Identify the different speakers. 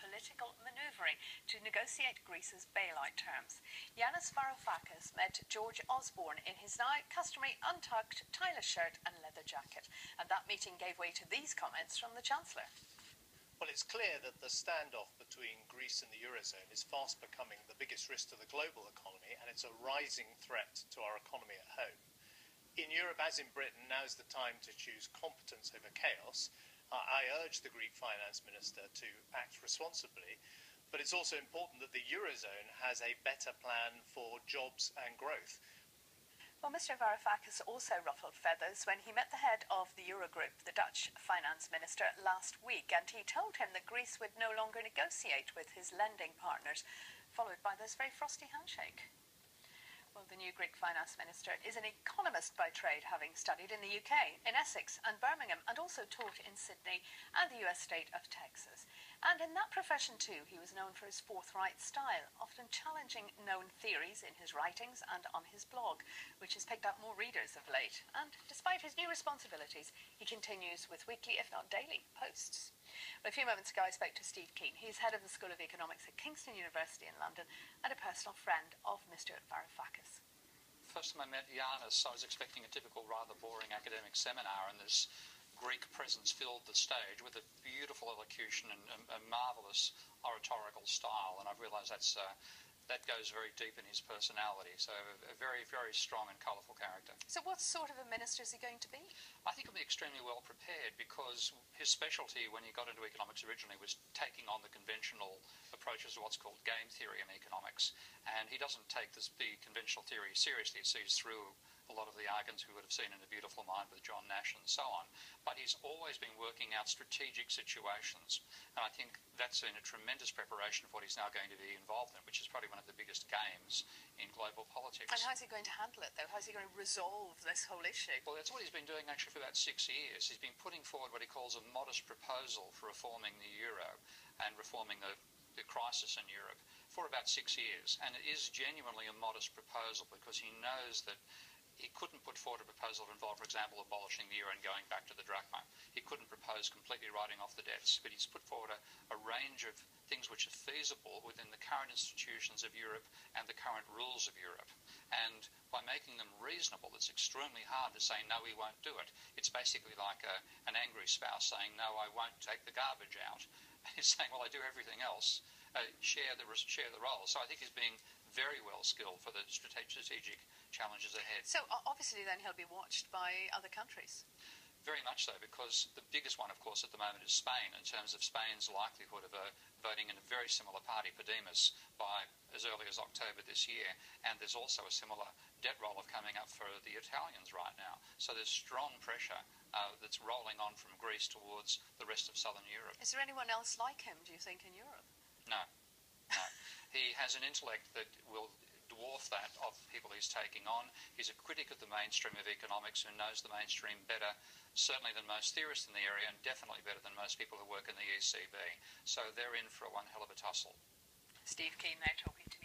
Speaker 1: political manoeuvring to negotiate Greece's bailout terms. Yanis Varoufakis met George Osborne in his now customary untucked tailor shirt and leather jacket, and that meeting gave way to these comments from the Chancellor.
Speaker 2: Well, it's clear that the standoff between Greece and the Eurozone is fast becoming the biggest risk to the global economy, and it's a rising threat to our economy at home. In Europe, as in Britain, now's the time to choose competence over chaos. I urge the Greek finance minister to act responsibly, but it's also important that the Eurozone has a better plan for jobs and growth.
Speaker 1: Well, Mr Varoufakis also ruffled feathers when he met the head of the Eurogroup, the Dutch finance minister, last week, and he told him that Greece would no longer negotiate with his lending partners, followed by this very frosty handshake. Well, the new Greek finance minister is an economist by trade, having studied in the UK, in Essex and Birmingham, and also taught in Sydney and the US state of Texas. And in that profession too, he was known for his forthright style, often challenging known theories in his writings and on his blog, which has picked up more readers of late. And despite his new responsibilities, he continues with weekly, if not daily, posts. Well, a few moments ago I spoke to Steve Keane. He's head of the School of Economics at Kingston University in London and a personal friend of Mr Varoufakis.
Speaker 3: First time I met Yanis, I was expecting a typical rather boring academic seminar, and this Greek presence filled the stage with a beautiful elocution and a marvellous oratorical style, and I've realised that goes very deep in his personality, so a very, very strong and colourful character.
Speaker 1: So what sort of a minister is he going to be?
Speaker 3: I think he'll be extremely well prepared, because his specialty when he got into economics originally was taking on the conventional approaches to what's called game theory in economics, and he doesn't take the conventional theory seriously. He sees through a lot of the arguments we would have seen in A Beautiful Mind with John Nash and so on, but he's always been working out strategic situations, and I think that's been a tremendous preparation for what he's now going to be involved in, which is probably one of the biggest games in global politics.
Speaker 1: And how's he going to handle it, though? How's he going to resolve this whole issue?
Speaker 3: Well, that's what he's been doing actually for about 6 years. He's been putting forward what he calls a modest proposal for reforming the euro and reforming the crisis in Europe for about 6 years, and it is genuinely a modest proposal, because he knows that he couldn't put forward a proposal to involve, for example, abolishing the euro and going back to the drachma. He couldn't propose completely writing off the debts, but he's put forward a range of things which are feasible within the current institutions of Europe and the current rules of Europe. And by making them reasonable, it's extremely hard to say, no, we won't do it. It's basically like an angry spouse saying, no, I won't take the garbage out. He's saying, well, I do everything else. Share the role. So I think he's being very well skilled for the strategic challenges ahead.
Speaker 1: So obviously then he'll be watched by other countries.
Speaker 3: Very much so, because the biggest one, of course, at the moment is Spain, in terms of Spain's likelihood of voting in a very similar party, Podemos, by as early as October this year. And there's also a similar debt roll-off coming up for the Italians right now. So there's strong pressure that's rolling on from Greece towards the rest of southern Europe.
Speaker 1: Is there anyone else like him, do you think, in Europe?
Speaker 3: No. He has an intellect that will dwarf that of people he's taking on. He's a critic of the mainstream of economics who knows the mainstream better, certainly than most theorists in the area, and definitely better than most people who work in the ECB. So they're in for one hell of a tussle.
Speaker 1: Steve Keane there talking to